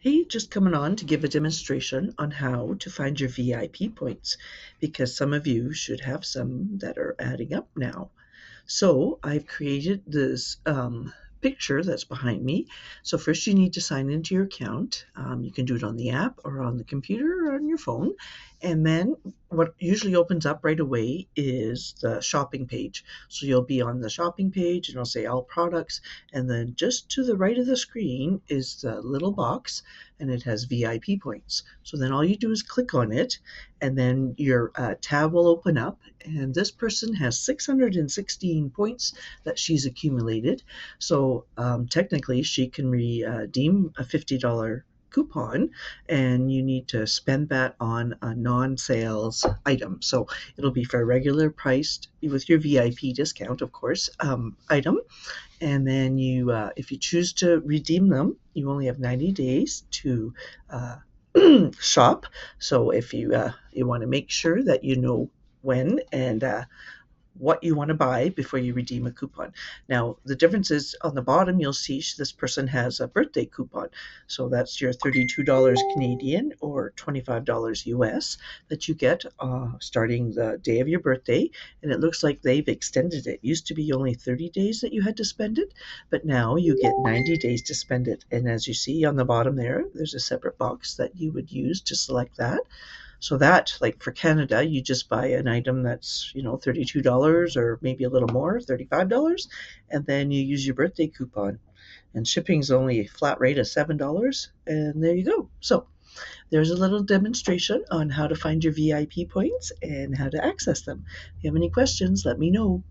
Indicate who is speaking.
Speaker 1: Hey, just coming on to give a demonstration on how to find your VIP points because some of you should have some that are adding up now. So I've created this picture that's behind me. So first you need to sign into your account. You can do it on the app or on the computer or on your phone. And then what usually opens up right away is the shopping page. So you'll be on the shopping page and it'll say all products. And then just to the right of the screen is the little box and it has VIP points. So then all you do is click on it and then your tab will open up and this person has 616 points that she's accumulated. So technically, she can redeem a $50 coupon, and you need to spend that on a non-sales item. So it'll be for a regular priced with your VIP discount, of course, item. And then if you choose to redeem them, you only have 90 days to shop. So if you want to make sure that you know when and what you want to buy before you redeem a coupon. Now, the difference is on the bottom, you'll see this person has a birthday coupon. So that's your $32 Canadian or $25 US that you get starting the day of your birthday. And it looks like they've extended it. It used to be only 30 days that you had to spend it, but now you get 90 days to spend it. And as you see on the bottom there, there's a separate box that you would use to select that. So that, like for Canada, you just buy an item that's, $32 or maybe a little more, $35, and then you use your birthday coupon. And shipping's only a flat rate of $7, and there you go. So there's a little demonstration on how to find your VIP points and how to access them. If you have any questions, let me know.